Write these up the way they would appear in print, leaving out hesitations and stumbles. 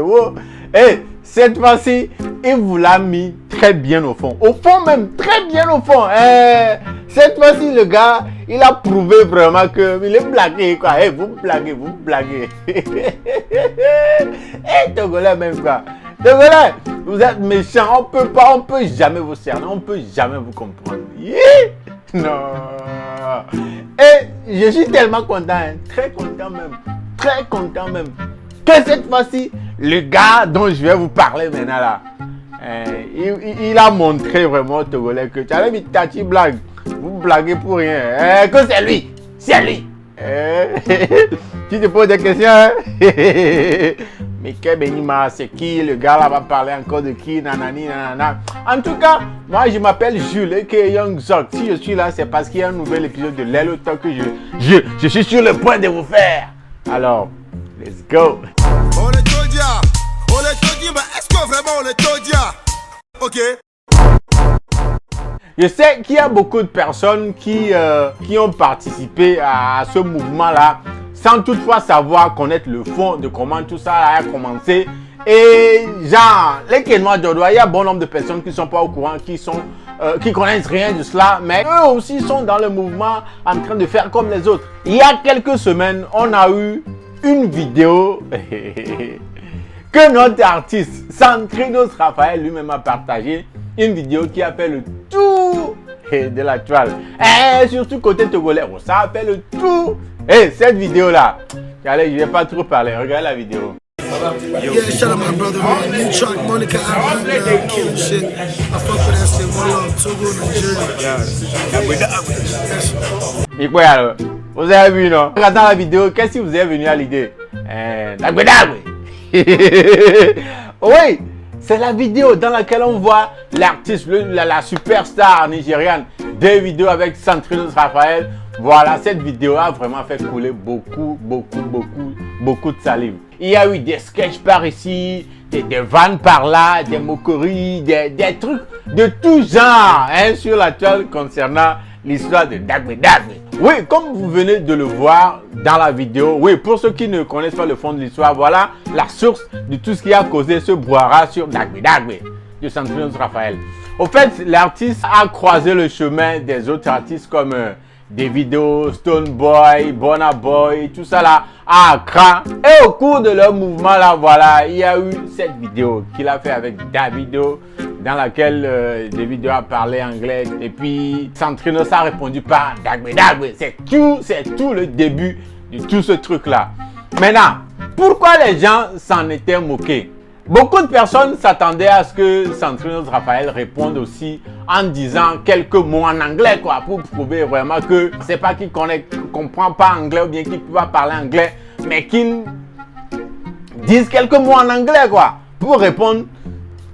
Oh. Et cette fois-ci, il vous l'a mis très bien au fond. Au fond même, très bien au fond. Cette fois-ci, le gars, il a prouvé vraiment qu'il est blagué, quoi. Vous blaguez, vous blaguez. Togolais même, quoi. Togolais, vous êtes méchants. On peut jamais vous cerner. On peut jamais vous comprendre. Non. Et je suis tellement content, hein. Très content même. Très content même. Que cette fois-ci, le gars dont je vais vous parler maintenant là, il a montré vraiment au Togolais que tu avais mis Tati blague. Vous blaguez pour rien. Que c'est lui. C'est lui. Tu te poses des questions, hein? Mais Benima, c'est qui? Le gars là va parler encore de qui? Nanani, nanana. En tout cas, moi je m'appelle Jules et que Young Zok. Si je suis là, c'est parce qu'il y a un nouvel épisode de Lelo Talk que je suis sur le point de vous faire. Alors, let's go. On est Todia, mais est-ce que vraiment on est Todia? Ok. Je sais qu'il y a beaucoup de personnes qui ont participé à ce mouvement-là sans toutefois savoir connaître le fond de comment tout ça a commencé. Et genre, les Quénois d'Odoa, il y a bon nombre de personnes qui ne sont pas au courant, qui connaissent rien de cela, mais eux aussi sont dans le mouvement en train de faire comme les autres. Il y a quelques semaines, on a eu une vidéo que notre artiste Santrinos Raphaël lui-même a partagé. Une vidéo qui a fait le tour de la toile. Et surtout côté togolais, ça a fait le tour. Et cette vidéo-là, allez, je ne vais pas trop parler. Regarde la vidéo. Yeah, shout out my brother, man. New track, Monica, I'm killing shit. I fuck with that shit. One love, Togo, Nigeria. Mais quoi alors? Vous avez vu, non? Regardant la vidéo, qu'est-ce qui vous est venu à l'idée? Oui, c'est la vidéo dans laquelle on voit l'artiste, la superstar nigériane, des vidéos avec Santrinos Raphaël. Voilà, cette vidéo a vraiment fait couler beaucoup de salive. Il y a eu des sketchs par ici, des vannes par là, des moqueries, des trucs de tout genre hein, sur la toile concernant l'histoire de Dagbe. Oui, comme vous venez de le voir dans la vidéo, oui, pour ceux qui ne connaissent pas le fond de l'histoire, voilà la source de tout ce qui a causé ce brouhaha sur Dagbe de Santrinos Raphaël. Au fait, l'artiste a croisé le chemin des autres artistes comme Davido, Stone Boy, Burna Boy, tout ça là à Accra. Et au cours de leur mouvement là, voilà, il y a eu cette vidéo qu'il a fait avec Davido, dans laquelle Davido a parlé anglais. Et puis Santrinos a répondu par Dagbe. C'est tout le début de tout ce truc là. Maintenant, pourquoi les gens s'en étaient moqués? Beaucoup de personnes s'attendaient à ce que Santrinos Raphaël réponde aussi en disant quelques mots en anglais, quoi, pour prouver vraiment que c'est pas qu'il comprend pas anglais ou bien qu'il peut pas parler anglais, mais qu'il dise quelques mots en anglais, quoi, pour répondre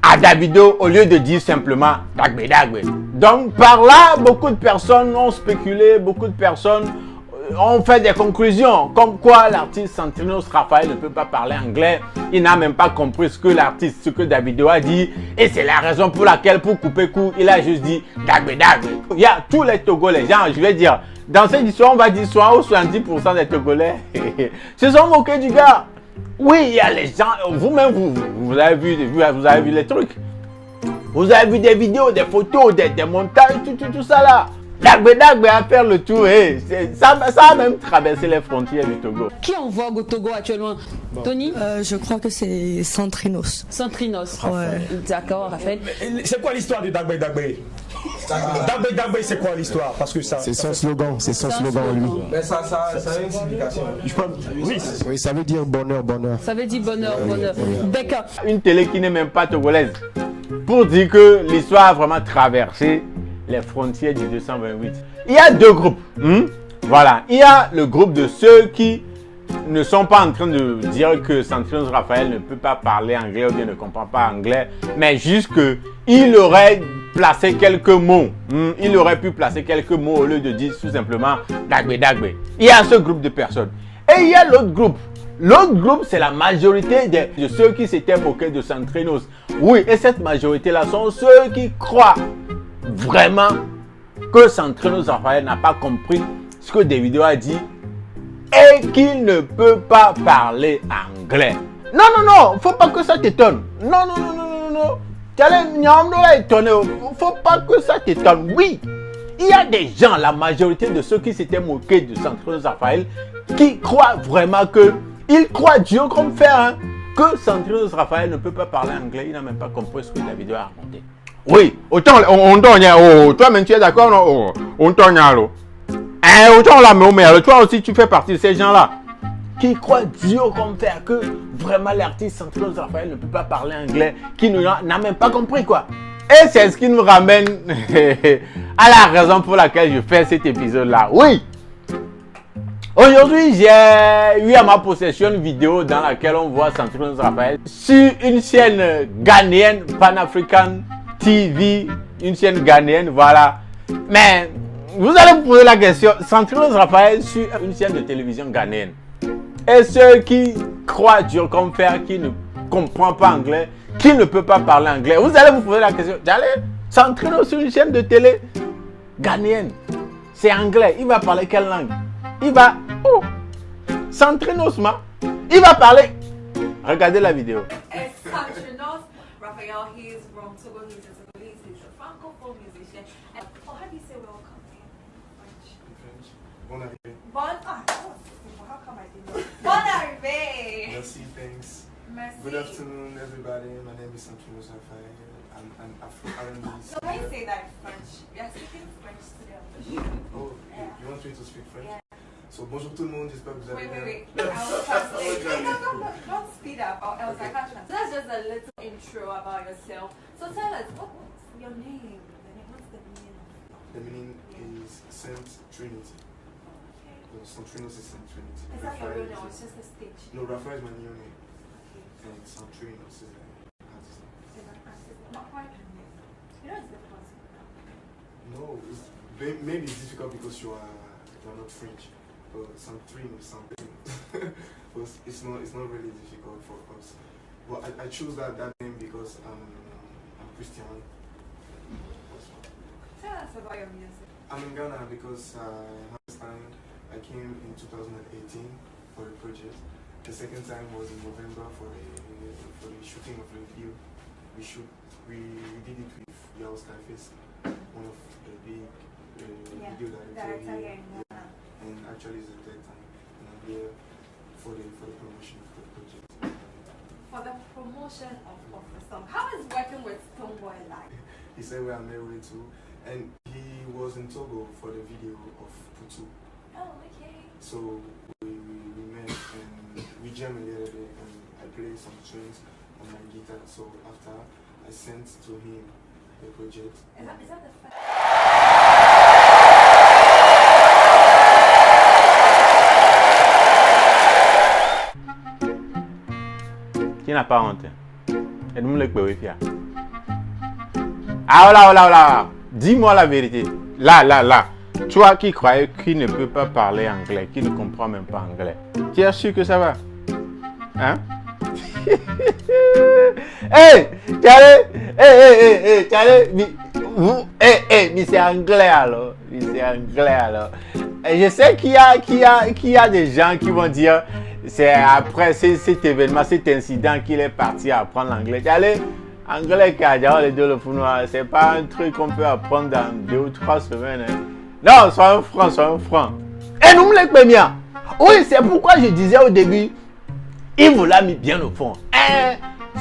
à Davido au lieu de dire simplement Dagbe. Donc par là, beaucoup de personnes ont spéculé, beaucoup de personnes ont fait des conclusions comme quoi l'artiste Santrinos Raphaël ne peut pas parler anglais. Il n'a même pas compris ce que Davido a dit, et c'est la raison pour laquelle, pour couper court, il a juste dit Dagbe. Il y a tous les Togolais, genre je vais dire, dans cette histoire on va dire 100 ou 70% des Togolais se sont moqués du gars. Oui, il y a les gens, vous-même vous avez vu les trucs, vous avez vu des vidéos, des photos, des montages, tout ça là. Dagbe à faire le tour, ça a même traversé les frontières du Togo. Qui est en vogue au Togo actuellement? Tony? Je crois que c'est Santrinos. Santrinos. Ouais. D'accord, Raphaël. C'est quoi l'histoire de Dagbe? Dagbe, c'est quoi l'histoire? Parce que ça. C'est son slogan, lui. Mais ça a une signification. Oui, ça veut dire bonheur. Ça veut dire bonheur. D'accord. Une télé qui n'est même pas togolaise, pour dire que l'histoire a vraiment traversé les frontières du 228. Il y a deux groupes. Voilà, il y a le groupe de ceux qui ne sont pas en train de dire que Santrinos Raphaël ne peut pas parler anglais ou bien ne comprend pas anglais, mais juste qu'il aurait placé quelques mots. Il aurait pu placer quelques mots au lieu de dire tout simplement Dagbe. Il y a ce groupe de personnes. Et il y a l'autre groupe. L'autre groupe, c'est la majorité de ceux qui s'étaient moqués de Santrinos. Oui, et cette majorité-là sont ceux qui croient vraiment que Santrinos Raphaël n'a pas compris ce que Davido a dit et qu'il ne peut pas parler anglais. Non, non, non, faut pas que ça t'étonne. Non, non, non, non, non, non. Tu allais étonner. Faut pas que ça t'étonne. Oui, il y a des gens, la majorité de ceux qui s'étaient moqués de Santrinos Raphaël, qui croient vraiment que, ils croient Dieu comme fer, hein, que Santrinos Raphaël ne peut pas parler anglais. Il n'a même pas compris ce que la vidéo a raconté. Oui, autant on donne, oh, toi-même tu es d'accord, non? Oh, on donne, autant la mais toi aussi tu fais partie de ces gens-là qui croient Dieu comme faire que vraiment l'artiste Santrinos Raphaël ne peut pas parler anglais, qui n'a même pas compris quoi. Et c'est ce qui nous ramène à la raison pour laquelle je fais cet épisode-là. Oui, aujourd'hui j'ai eu à ma possession une vidéo dans laquelle on voit Santrinos Raphaël sur une chaîne ghanéenne, Pan-African TV, une chaîne ghanéenne, voilà. Mais vous allez vous poser la question, Santrinos Raphaël sur une chaîne de télévision ghanéenne. Et ceux qui croient Dieu comme fer, qui ne comprend pas anglais, qui ne peut pas parler anglais, vous allez vous poser la question, Santrinos sur une chaîne de télé ghanéenne, c'est anglais, il va parler quelle langue? Il va, oh, Santrinos, il va parler. Regardez la vidéo. Santrinos Raphaël, he is from Togo, he's a Togolese, he's a francophone musician. And how do you say welcome in French? Bon arrivé. How come I didn't know? Bon arrivé. Merci, thanks. Merci. Good afternoon, everybody. My name is Santrinos Raphaël. I'm an Afro-R&B So when you say that in French, we are speaking French today on the show. Oh, you want me to speak French? Yeah. So bonjour tout le monde, j'espère que vous allez bien. Wait. I will translate. Don't speed up, or else I can't translate. So that's just a little intro about yourself. So tell us, what's your name? What's the meaning of The meaning is Saint Trinity. Okay. Santrinos is Saint Trinity. Is that your real name or it's just a stage? No, Raphael is my new name. And Santrinos is an artist. Not quite. You know it's difficult. No, maybe it's difficult because you are not French. But Santrinos, something. But it's not really difficult for us. But I choose that name because I'm Christian. Tell us about your music. I'm in Ghana because last time I came in 2018 for a project. The second time was in November for the shooting of the video. We did it with Yao Skyface, one of the big video director here. And actually it's the third time, and I'm here for the promotion of the project. For the promotion of the song, how is working with Stonebwoy like? He said we are married too, and he was in Togo for the video of Putu. Oh, okay. So we met and we jammed a little bit, and I played some tunes on my guitar. So after I sent to him the project. Is that the first? Qui n'a pas honte? Et nous le pouvons. Ah là. Dis-moi la vérité. Là. Toi qui croyais qu'il ne peut pas parler anglais, qui ne comprend même pas anglais. Tu es sûr que ça va? Hein? Hey, mais c'est anglais alors. Et je sais qu'il y a des gens qui vont dire, c'est après cet événement, cet incident qu'il est parti apprendre l'anglais. Anglais, c'est pas un truc qu'on peut apprendre dans 2 ou 3 semaines. Hein. Non, sois un franc. Et nous me les bien. Oui, c'est pourquoi je disais au début, il vous l'a mis bien au fond. Hein?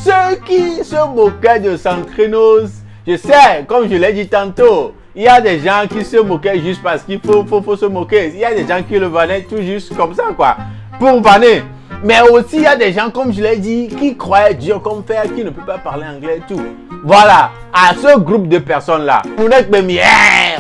Ceux qui se moquaient de Santrinos, je sais, comme je l'ai dit tantôt, il y a des gens qui se moquaient juste parce qu'il faut se moquer. Il y a des gens qui le vannaient tout juste comme ça, quoi, pour vanner. Mais aussi, il y a des gens, comme je l'ai dit, qui croyaient Dieu comme fer, qui ne peut pas parler anglais et tout. Voilà, à ce groupe de personnes-là, vous n'êtes pas mis,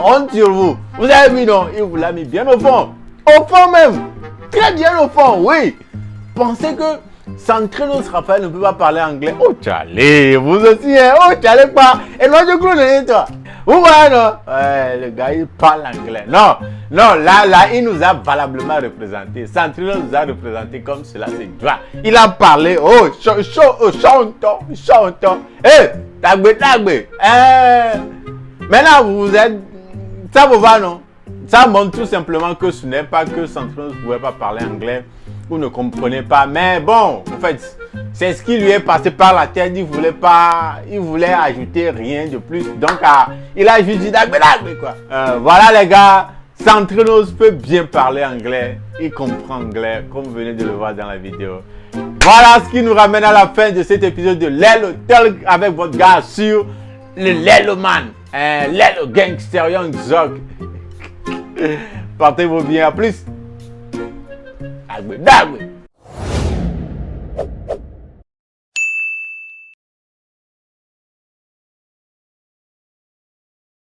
honte sur vous. Vous avez vu, non? Il vous l'a mis bien au fond. Au fond même. Très bien au fond, oui. Pensez que Santrinos Raphaël ne peut pas parler anglais. Oh, t'allez, vous aussi, hein? Oh, t'allez pas. Et moi, je crois, toi. Vous voyez, non? Le gars, il parle anglais. Non, là, il nous a valablement représenté. Santrinos nous a représenté comme cela se doit. Il a parlé, chantons. Tagbe. Maintenant, vous êtes, ça vous va, non? Ça montre tout simplement que ce n'est pas que Santrinos ne pouvait pas parler anglais. vous ne comprenez pas. Mais bon, en fait, c'est ce qui lui est passé par la tête. Il voulait ajouter rien de plus. Donc, il a juste dit dagbe quoi. Voilà les gars, Centrinos peut bien parler anglais. Il comprend anglais, comme vous venez de le voir dans la vidéo. Voilà ce qui nous ramène à la fin de cet épisode de Lelo Talk avec votre gars sur le Lelo Man, Lelo Gangster Young Zog. Portez-vous bien, à plus. Dagbe.